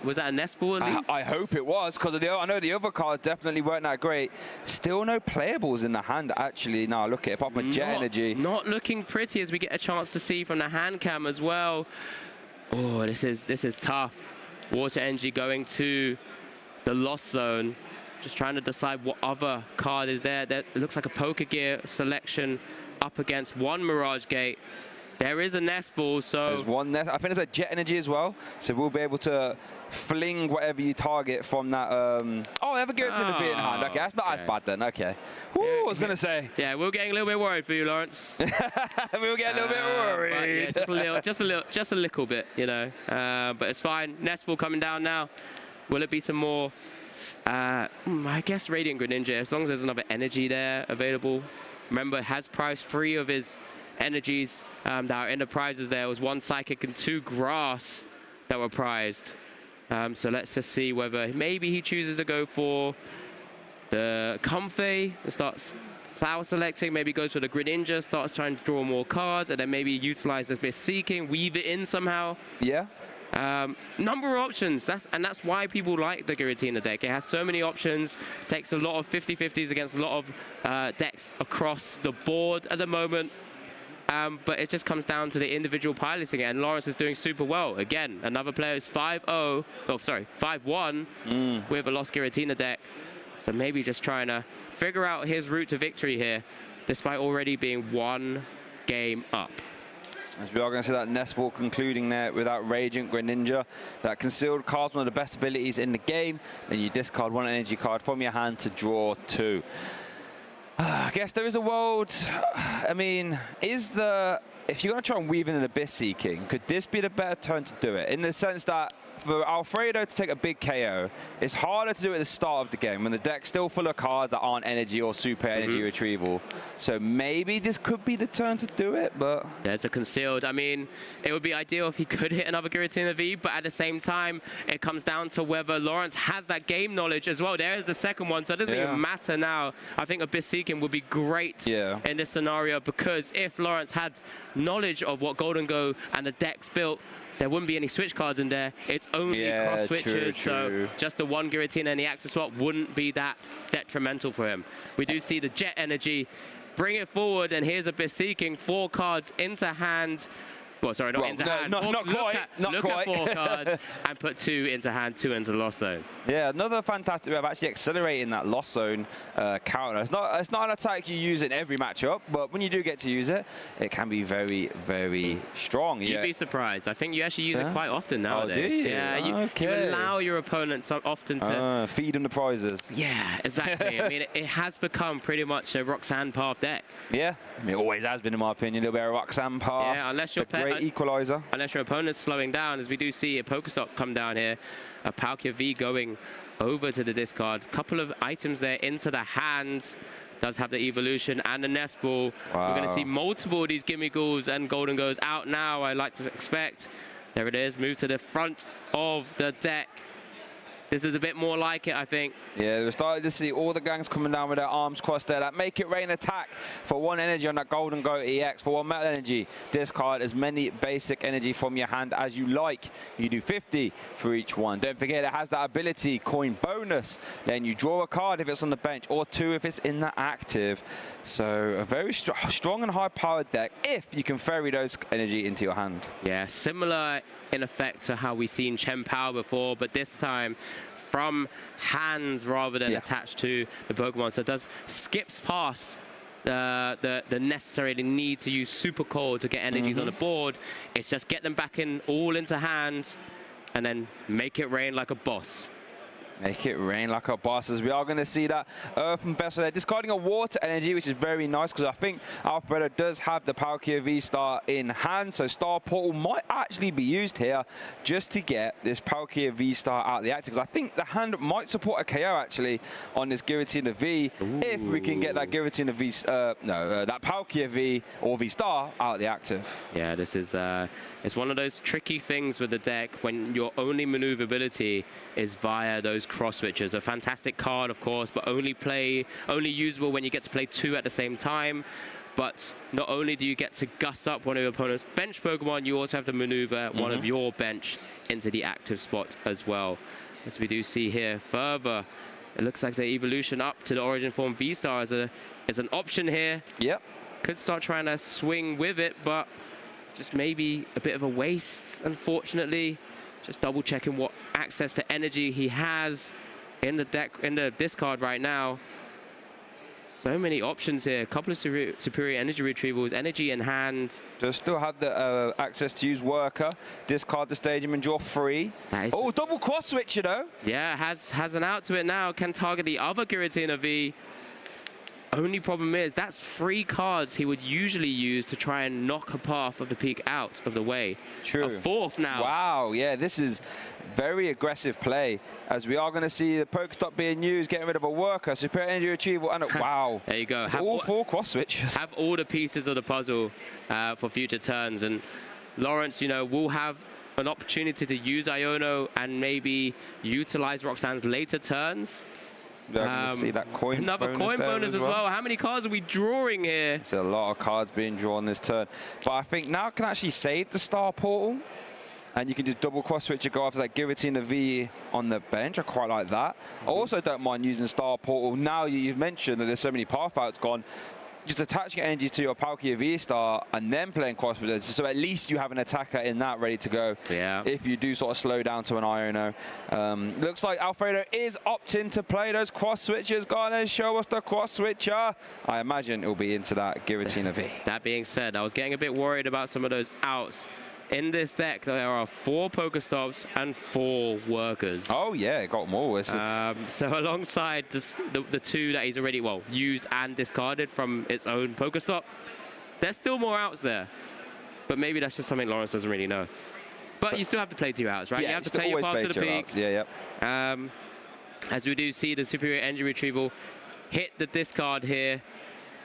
that a nest ball at least? I hope it was, because I know the other cards definitely weren't that great. Still no playables in the hand, actually. Now look at it, apart from Jet Energy. Not looking pretty, as we get a chance to see from the hand cam as well. Oh, this is tough. Water Energy going to the Lost Zone. Just trying to decide what other card is there. It looks like a Poker Gear selection up against one Mirage Gate. There is a Nest Ball, so... There's one Nest. I think there's a Jet Energy as well, so we'll be able to fling whatever you target from that... Oh, ever go to the V in hand. Okay, that's not as bad then. Okay. Woo, I was going to say. Yeah, we're getting a little bit worried for you, Lawrence. We were getting a little bit worried. Yeah, just a little bit, you know. But it's fine. Nest Ball coming down now. Will it be some more... I guess Radiant Greninja, as long as there's another energy there available. Remember, has priced 3 of his energies that are in the prizes. There was 1 Psychic and 2 Grass that were prized. So let's just see whether maybe he chooses to go for the Comfey and starts flower selecting, maybe goes for the Greninja, starts trying to draw more cards, and then maybe utilize this bit seeking, weave it in somehow. Yeah. Number of options, and that's why people like the Giratina deck. It has so many options, takes a lot of 50-50s against a lot of decks across the board at the moment. But it just comes down to the individual piloting, and Lawrence is doing super well. Again, another player is 5-0, 5-1 with a Lost Giratina deck. So maybe just trying to figure out his route to victory here, despite already being 1 game up. As we are going to see that Nest Ball concluding there with that Radiant Greninja. That concealed card, one of the best abilities in the game. Then you discard 1 energy card from your hand to draw 2. I guess there is a world. I mean, if you're going to try and weave in an Abyss Seeking, could this be the better turn to do it? In the sense that for Alfredo to take a big KO, it's harder to do it at the start of the game when the deck's still full of cards that aren't energy or super energy retrieval. So maybe this could be the turn to do it, but... There's a concealed. I mean, it would be ideal if he could hit another Giratina V, but at the same time, it comes down to whether Lawrence has that game knowledge as well. There is the second one, so it doesn't even matter now. I think Abyss Seeking would be great in this scenario, because if Lawrence had knowledge of what Gholdengo and the deck's built, there wouldn't be any switch cards in there. It's only cross switches, so just the 1 Giratina and the active swap wouldn't be that detrimental for him. We do see the Jet Energy bring it forward, and here's Abyss Seeking, 4 cards into hand. Well, sorry, not into hand. Not quite. Look at 4 cards and put 2 into hand, 2 into Lost Zone. Yeah, another fantastic way of actually accelerating that Lost Zone counter. It's not an attack you use in every matchup, but when you do get to use it, it can be very, very strong. You'd be surprised. I think you actually use it quite often nowadays. Oh, do you? Yeah, you allow your opponents often to... feed them the prizes. Yeah, exactly. I mean, it has become pretty much a Roxanne Path deck. Yeah, I mean, it always has been, in my opinion, a little bit of Roxanne Path. Yeah, unless you're great equalizer. Unless your opponent's slowing down, as we do see a Pokestop come down here. A Palkia V going over to the discard. Couple of items there into the hand. Does have the evolution and the Nest Ball. Wow. We're going to see multiple of these Gimmighouls and Gholdengos out now, I like to expect. There it is, move to the front of the deck. This is a bit more like it, I think. Yeah, we're starting to see all the gangs coming down with their arms crossed there. That Make It Rain attack for 1 energy on that Gholdengo EX. For 1 metal energy, discard as many basic energy from your hand as you like. You do 50 for each one. Don't forget, it has that ability, coin bonus. Then you draw a card if it's on the bench, or 2 if it's in the active. So a very strong and high-powered deck if you can ferry those energy into your hand. Yeah, similar in effect to how we've seen Chen Pao before, but this time from hands rather than attached to the Pokemon. So it does skips past the necessary need to use Super Cold to get energies on the board. It's just get them back in all into hand and then make it rain like a boss. Make it rain like a boss, as we are going to see that Earthen Vessel there. Discarding a Water Energy, which is very nice, because I think Alfredo does have the Palkia V-Star in hand, so Star Portal might actually be used here just to get this Palkia V-Star out of the active, because I think the hand might support a KO, actually, on this Giratina V. Ooh. If we can get that Giratina V, that Palkia V or V-Star out of the active. Yeah, this is it's one of those tricky things with the deck when your only maneuverability is via those cross switches. A fantastic card, of course, but only usable when you get to play two at the same time. But not only do you get to gust up one of your opponent's bench Pokemon, you also have to maneuver one of your bench into the active spot as well. As we do see here further, it looks like the evolution up to the Origin Form V-Star is an option here. Yep. Could start trying to swing with it, but just maybe a bit of a waste, unfortunately. Just double checking what access to energy he has in the deck, in the discard right now. So many options here. A couple of superior energy retrievals, energy in hand. Does still have the access to use Worker, discard the stadium and draw 3. Oh, double cross switch, you know. Yeah, has an out to it now. Can target the other Giratina V. Only problem is that's 3 cards he would usually use to try and knock a path of the peak out of the way. True. A 4th now. Wow, yeah, this is very aggressive play, as we are going to see the Pokestop being used, getting rid of a Worker, superior energy retrieval, and wow. There you go. Have all 4 cross switches. Have all the pieces of the puzzle for future turns, and Lawrence, you know, will have an opportunity to use Iono and maybe utilize Roxanne's later turns. We're going to see that coin another coin bonus as well. How many cards are we drawing here? There's a lot of cards being drawn this turn. But I think now can actually save the Star Portal. And you can just double cross switch and go after that Giratina V on the bench. I quite like that. I also don't mind using Star Portal. Now you've mentioned that there's so many path outs gone. Just attaching energy to your Palkia V-Star and then playing cross switch. So at least you have an attacker in that ready to go. Yeah. If you do sort of slow down to an Iono. Looks like Alfredo is opting to play those cross switches. Go on and show us the cross switcher. I imagine it'll be into that Giratina V. That being said, I was getting a bit worried about some of those outs. In this deck, there are 4 Pokestops and 4 Workers. Oh, yeah, it got more. So alongside the 2 that he's already, well, used and discarded from its own Pokestop, there's still more outs there. But maybe that's just something Lawrence doesn't really know. But you still have to play 2 outs, right? Yeah, you have to play your path to the peak. Outs. Yeah, yeah. As we do see the superior energy retrieval hit the discard here.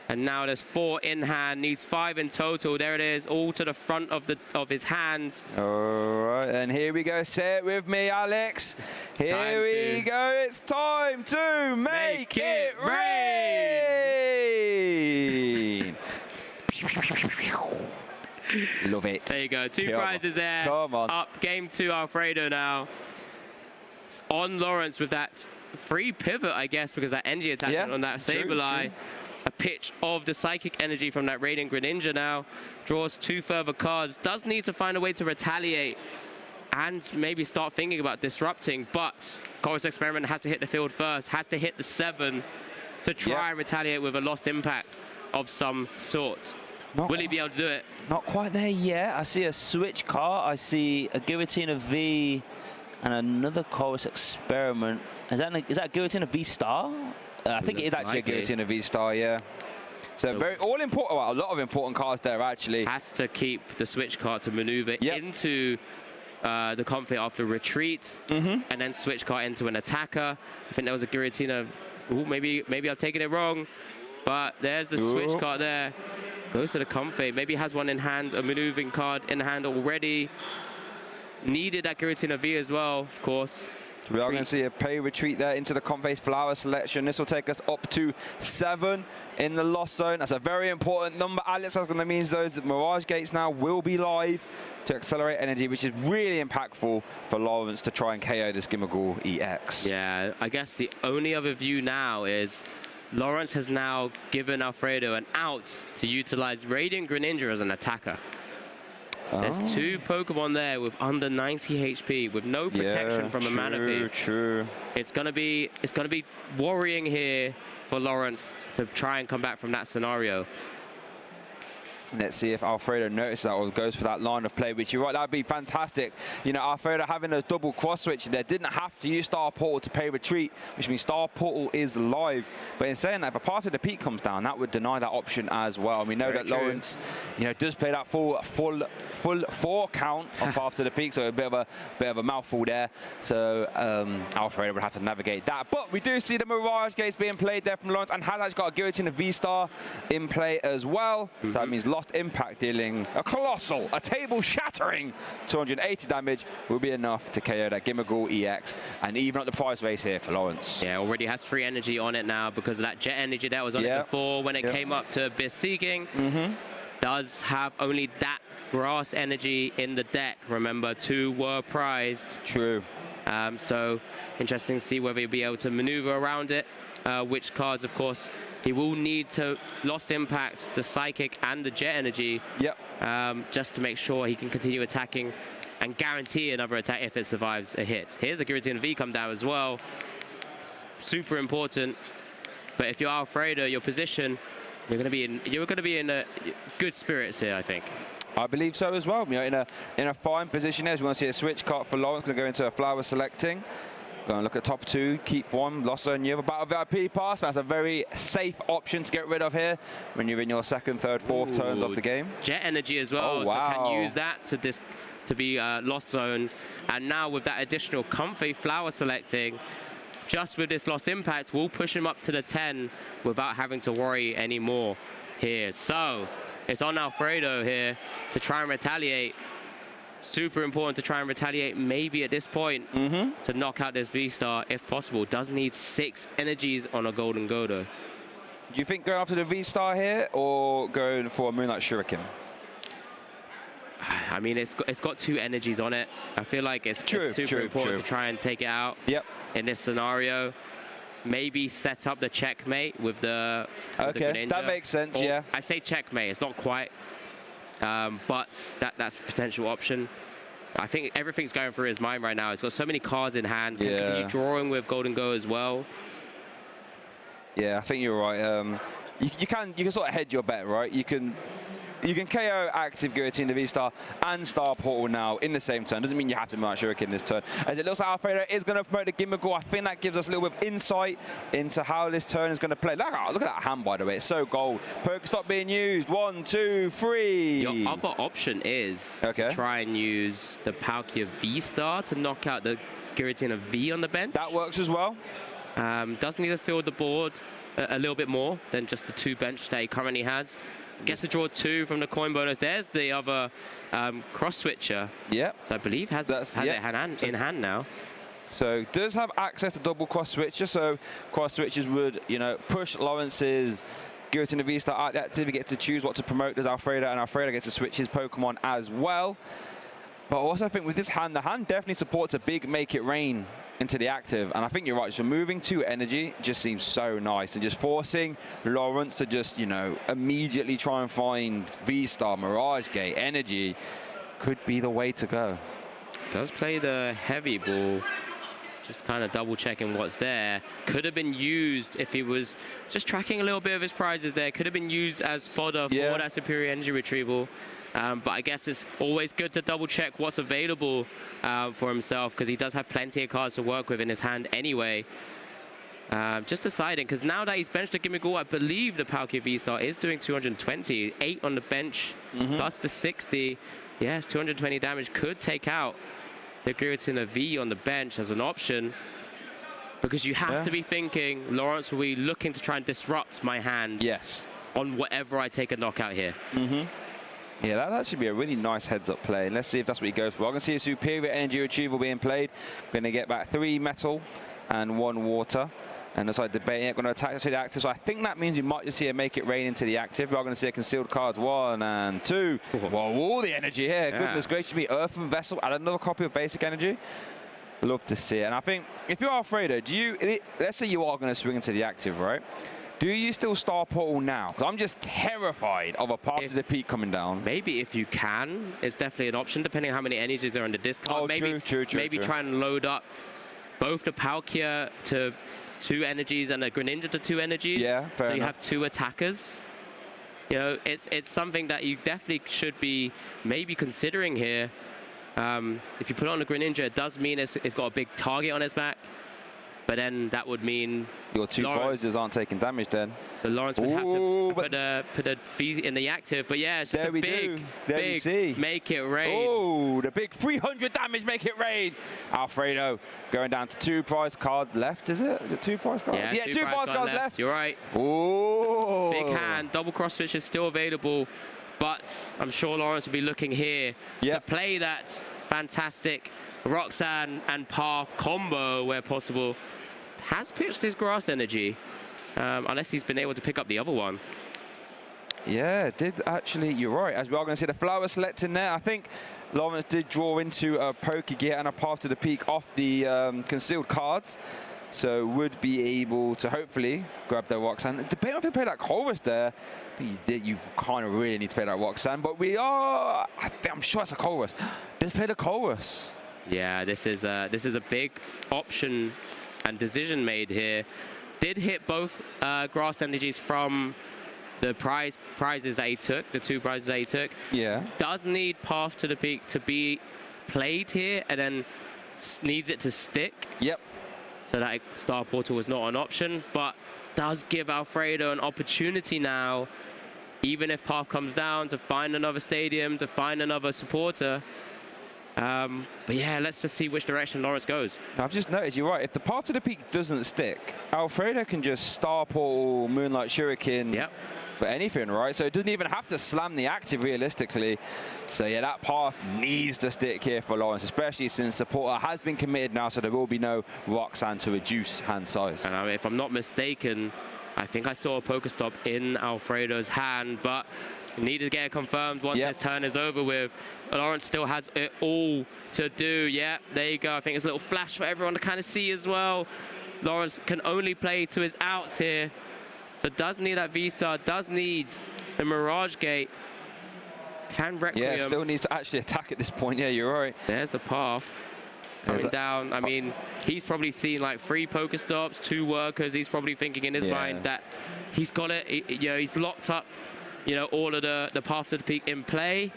And now there's 4 in hand, needs 5 in total. There it is, all to the front of his hand. All right, and here we go. Say it with me, Alex. Here we go. It's time to make it rain. Love it. There you go. 2 prizes there. Come on. Up game 2, Alfredo now. It's on Lawrence with that free pivot, I guess, because that energy attachment on that Sableye. A pitch of the psychic energy from that Radiant Greninja now. Draws 2 further cards. Does need to find a way to retaliate and maybe start thinking about disrupting. But Chorus Experiment has to hit the field first. Has to hit the 7 to try and retaliate with a lost impact of some sort. Will he be able to do it? Not quite there yet. I see a switch card. I see a Giratina V and another Chorus Experiment. Is that Giratina V-Star? I think it is actually a Giratina V-Star, yeah. So very all important, well, a lot of important cards there actually. Has to keep the switch card to maneuver into the Comfort after retreat, and then switch card into an attacker. I think there was a Giratina. Ooh, maybe I've taken it wrong, but there's the switch card there. Goes to the Comfort. Maybe has one in hand, a maneuvering card in hand already. Needed that Giratina V as well, of course. We are going to see a pay retreat there into the Comfort flower selection. This will take us up to 7 in the lost zone. That's a very important number, Alex. That's going to mean those Mirage Gates now will be live to accelerate energy, which is really impactful for Lawrence to try and KO this Gimmighoul EX. Yeah, I guess the only other view now is Lawrence has now given Alfredo an out to utilize Radiant Greninja as an attacker. There's 2 Pokemon there with under 90 HP with no protection from a Manaphy. True. It's gonna be worrying here for Lawrence to try and come back from that scenario. Let's see if Alfredo notices that or goes for that line of play, which you're right, that would be fantastic. You know, Alfredo having a double cross switch there, didn't have to use Star Portal to pay retreat, which means Star Portal is live. But in saying that, if a Path to Defeat comes down, that would deny that option as well. And we know that Lawrence, you know, does play that full 4 count on Path to Defeat, so a bit of a mouthful there. So Alfredo would have to navigate that. But we do see the Mirage Gates being played there from Lawrence, and has actually got a Guillotine of V-Star in play as well. So that means Lost Impact dealing a table-shattering 280 damage will be enough to KO that Gimagul EX and even up the prize race here for Lawrence. Yeah, already has 3 energy on it now because of that jet energy that was on it before when it came up to Abyss Seeking. Does have only that grass energy in the deck. Remember, 2 were prized. True. So interesting to see whether he'll be able to maneuver around it. Which cards, of course, he will need to Lost Impact, the Psychic, and the Jet Energy. Just to make sure he can continue attacking and guarantee another attack if it survives a hit. Here's a Guillotine V come down as well. Super important. But if you're Alfredo, your position, you're going to be in good spirits here, I think. I believe so as well. You know, in a fine position as we want to see a switch card for Lawrence. Going to go into a flower selecting. Going to look at top 2, keep 1, lost on you. Battle VIP pass, that's a very safe option to get rid of here when you're in your 2nd, 3rd, 4th turns of the game. Jet energy as well, so can use that to be lost zoned. And now with that additional comfy flower selecting, just with this Lost Impact, we'll push him up to the 10 without having to worry anymore here. So it's on Alfredo here to try and retaliate. Super important to try and retaliate maybe at this point to knock out this V-Star if possible. Does need 6 energies on a Gholdengo. Do you think going after the V-Star here or going for a Moonlight Shuriken? I mean, it's got 2 energies on it. I feel like it's super important to try and take it out in this scenario. Maybe set up the checkmate with the Greninja. That makes sense, or, I say checkmate, it's not quite. But that's a potential option. I think everything's going through his mind right now. He's got so many cards in hand. Can continue drawing with Gholdengo as well. Yeah, I think you're right. You can sort of hedge your bet, right? You can KO active Guillotine, the V-Star, and Star Portal now in the same turn. Doesn't mean you have to match Shuriken this turn. As it looks like Alfredo is going to promote the Gimagul. I think that gives us a little bit of insight into how this turn is going to play. Look at that hand, by the way. It's so gold. Pokestop being used. 1, 2, 3. Your other option is to try and use the Palkia V-Star to knock out the Giratina V on the bench. That works as well. Does need to fill the board a little bit more than just the 2 bench that he currently has. Gets to draw 2 from the coin bonus. There's the other cross switcher. So I believe has it in hand now. So does have access to double cross switcher. So cross switchers would, you know, push Lawrence's Guillotine V-Star out the active. He gets to choose what to promote as Alfredo, and Alfredo gets to switch his Pokemon as well. But I also think with this hand, the hand definitely supports a big make it rain into the active, and I think you're right. So moving 2 energy just seems so nice, and just forcing Lawrence to just, you know, immediately try and find V-Star, Mirage Gate, energy could be the way to go. Does play the heavy ball, just kind of double checking what's there. Could have been used if he was just tracking a little bit of his prizes there. Could have been used as fodder for that superior energy retrieval. But I guess it's always good to double check what's available for himself, because he does have plenty of cards to work with in his hand anyway. Just deciding, because now that he's benched the Gimagul, I believe the Palkia V-Star is doing 220. 8 on the bench, plus the 60. Yes, 220 damage could take out the Giratina V on the bench as an option. Because you have to be thinking, Lawrence will be looking to try and disrupt my hand on whatever I take a knockout here. Yeah, that should be a really nice heads-up play. Let's see if that's what he goes for. I'm going to see a superior energy retrieval being played. Going to get back 3 metal and 1 water. And looks like debating it, going to attack to the active. So I think that means you might just see a make it rain into the active. We are going to see a concealed cards 1 and 2. Whoa, all the energy here. Goodness gracious me. Earthen Vessel and another copy of basic energy. Love to see it. And I think if you're Alfredo, let's say you are going to swing into the active, right? Do you still Star Portal now? Because I'm just terrified of a Path to Defeat coming down. Maybe if you can, it's definitely an option, depending on how many energies are on the discard. Maybe try and load up both the Palkia to 2 energies and the Greninja to 2 energies. Yeah, fair enough. So you have 2 attackers. you know, it's something that you definitely should be maybe considering here. If you put on a Greninja, it does mean it's got a big target on its back, but then that would mean your two visors aren't taking damage then. So Lawrence would have to put a V in the active, but yeah, it's just a big make it rain. Oh, the big 300 damage, make it rain. Alfredo going down to 2 prize cards left, is it? Is it 2 prize cards? Yeah, 2 prize cards left. You're right. Oh. Big hand, double cross switch is still available, but I'm sure Lawrence will be looking here to play that fantastic Roxanne and Path combo where possible. Has pitched his grass energy, unless he's been able to pick up the other one. Yeah, did actually, you're right. As we are going to see the flower select in there, I think Lawrence did draw into a Pokegear and a Path to the Peak off the concealed cards. So would be able to hopefully grab their Roxanne. Depending on if you play that Chorus there, I think you kind of really need to play that Roxanne. But I'm sure it's a Chorus. Let's play the Chorus. Yeah, this is a big option and decision made here. Did hit both grass energies from the prizes that he took, the 2 prizes that he took. Yeah. Does need Path to the Peak to be played here, and then needs it to stick. Yep. So that Star Portal was not an option, but does give Alfredo an opportunity now, even if Path comes down, to find another stadium, to find another supporter. But yeah, let's just see which direction Lawrence goes. I've just noticed, you're right, if the Path to the Peak doesn't stick, Alfredo can just Star Portal, Moonlight Shuriken for anything, right? So it doesn't even have to slam the active realistically. So yeah, that Path needs to stick here for Lawrence, especially since supporter has been committed now, so there will be no Roxanne to reduce hand size. And if I'm not mistaken, I think I saw a Pokestop in Alfredo's hand, but needed to get it confirmed once this turn is over with. Lawrence still has it all to do. Yeah, there you go. I think it's a little flash for everyone to kind of see as well. Lawrence can only play to his outs here. So does need that V-Star, does need the Mirage Gate. Can Requiem. Yeah, still needs to actually attack at this point. Yeah, you're right. There's the Path. Coming down. I mean, he's probably seen like 3 Pokestops, 2 workers. He's probably thinking in his mind that he's got it. He's locked up, all of the Path to the Peak in play.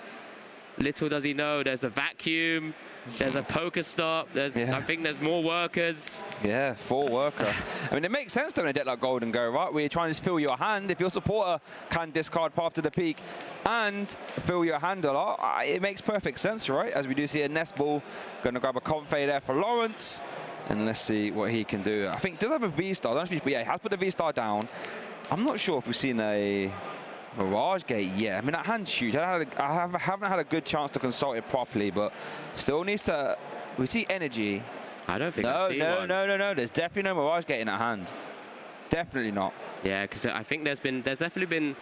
Little does he know, there's a vacuum, there's a Pokestop, I think there's more workers. Yeah, 4 worker. I mean, it makes sense though in a deck like Gholdengo, right? Where you're trying to fill your hand. If your supporter can discard Path to the Peak and fill your hand a lot, it makes perfect sense, right? As we do see a Nest Ball, going to grab a Comfey there for Lawrence. And let's see what he can do. I think he does have a V-Star. I don't know if he has put the V-Star down. I'm not sure if we've seen a Mirage Gate yet. I mean, that hand's huge. I haven't had a good chance to consult it properly, but still needs to. We see energy. I don't think I see one. No. There's definitely no Mirage Gate in that hand. Definitely not. Yeah, because I think there's definitely been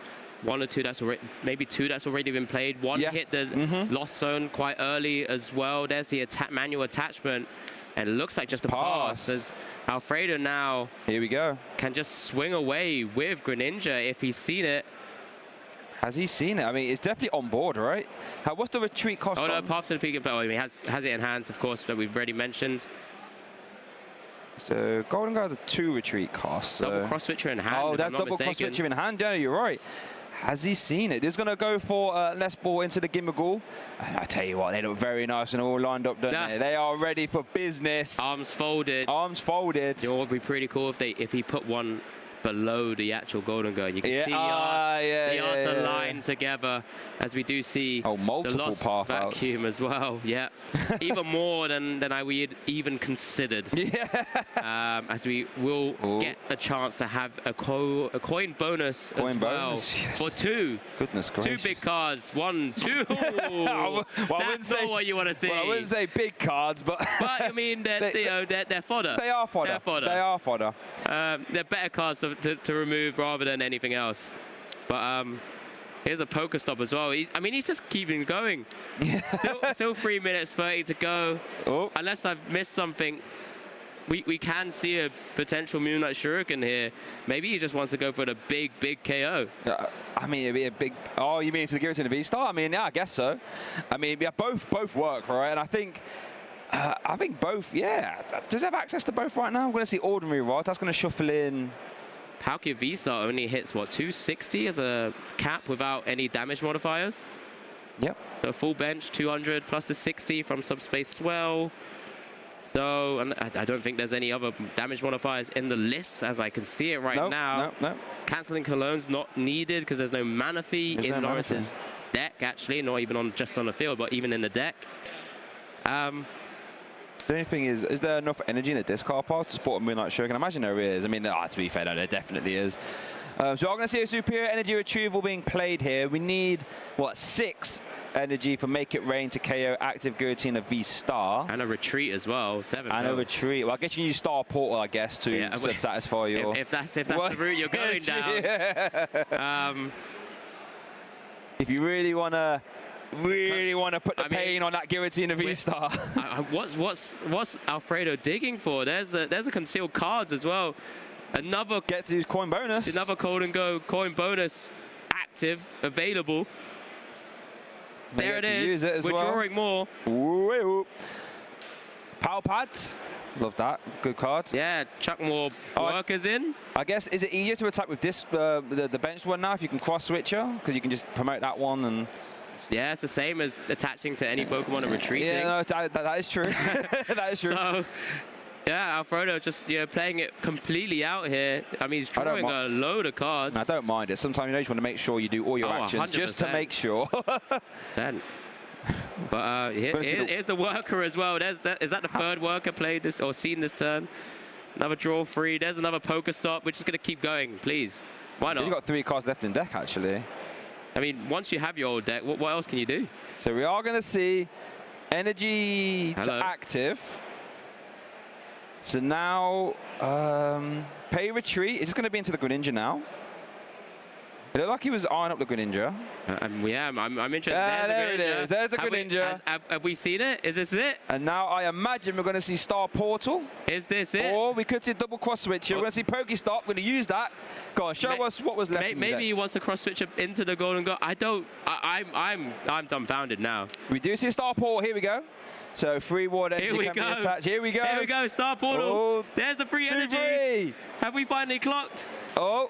1 or 2 that's already, maybe 2 that's already been played. One hit the Lost Zone quite early as well. There's the manual attachment, and it looks like just a pass. As Alfredo now, here we go, can just swing away with Greninja if he's seen it. Has he seen it? I mean, it's definitely on board, right? What's the retreat cost? Oh, no, Path to the Peak. I mean, he has it in hands, of course, that we've already mentioned. So Gholdengo has a 2 retreat cost. So. Double cross switcher in hand. Oh, that's double cross switcher in hand. Yeah, you're right. Has he seen it? He's going to go for Nest Ball into the Gimmighoul. I tell you what, they look very nice and all lined up, don't they? They are ready for business. Arms folded. Arms folded. You know what would be pretty cool if he put one below the actual Gholdengo, and you can see the arts aligned together, as we do see multiple the lost path vacuum outs as well. Yeah, even more than I would even considered. As we will get a chance to have a coin bonus as well for 2. Goodness gracious. 2 big cards. 1, 2. That's not what you want to see. Well, I wouldn't say big cards, but I mean they're fodder. They are fodder. They're fodder. They are fodder. They're better cards to remove rather than anything else. But here's a Pokestop as well. He's just keeping going. Still 3 minutes 30 to go. Unless I've missed something, we can see a potential Moonlight Shuriken here. Maybe he just wants to go for the big KO. I mean, it'd be a big. Oh, you mean to give it to the V-Star? I mean, yeah, I guess so. I mean, yeah, both work, right? And I think both. Yeah. Does he have access to both right now? I'm going to see Ordinary Rod. That's going to shuffle in Palkia V-Star only hits, what, 260 as a cap without any damage modifiers? Yep. So full bench, 200 plus the 60 from Subspace Swell. So and I don't think there's any other damage modifiers in the list as I can see it right now. No. Canceling Cologne's not needed because there's no mana fee in Norris's deck, actually. Not even just on the field, but even in the deck. The only thing is there enough energy in the discard pile to support a Moonlight Shuriken? I imagine there is. I mean, to be fair, no, there definitely is. So we're going to see a superior energy retrieval being played here. We need, what, 6 energy for Make It Rain to KO active Giratina V-Star. And a retreat as well, 7. And a retreat. Well, I guess you use Star Portal, I guess, to satisfy your... If that's the route you're going down. If you really want to put the pain on that Giratina V-Star. What's Alfredo digging for? There's a concealed cards as well. Another gets to use coin bonus. Another Gholdengo coin bonus active available. There it is. We're drawing more. Ooh. Power pad. Love that. Good card. Yeah, chuck more workers in. I guess, is it easier to attack with this, the benched one now if you can cross switcher? Because you can just promote that one and... Yeah, it's the same as attaching to any Pokemon and retreating. Yeah, no, that is true. That is true. So, yeah, Alfredo just playing it completely out here. I mean, he's drawing a load of cards. I don't mind it. Sometimes you just want to make sure you do all your actions 100%. just to make sure. But here's the worker as well. Is that the third worker played this or seen this turn? Another draw free. There's another Pokestop. We're just going to keep going, please. Why not? You've got 3 cards left in deck, actually. I mean, once you have your old deck, what else can you do? So we are going to see energy to active. So now, pay retreat. Is this going to be into the Greninja now? It looked like he was eyeing up the Greninja. Yeah, I'm interested. There it is. There's the Greninja. Have we seen it? Is this it? And now I imagine we're going to see Star Portal. Is this it? Or we could see double cross switcher. We're going to see Pokestop. We're going to use that. Go on, show us what was left. Maybe he wants to cross switch into the Gholdengo. I'm dumbfounded now. We do see Star Portal. Here we go. So free ward energy can be attached. Here we go. Here we go. Star Portal. Oh, there's the free energy. Have we finally clocked? Oh.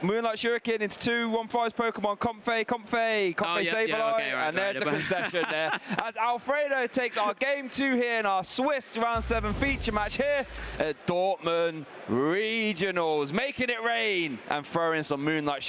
Moonlight Shuriken into 2 1-prize Pokemon, Comfey, Sableye, and there's the concession there. As Alfredo takes our Game 2 here in our Swiss Round 7 feature match here at Dortmund Regionals, making it rain and throwing some Moonlight Shuriken.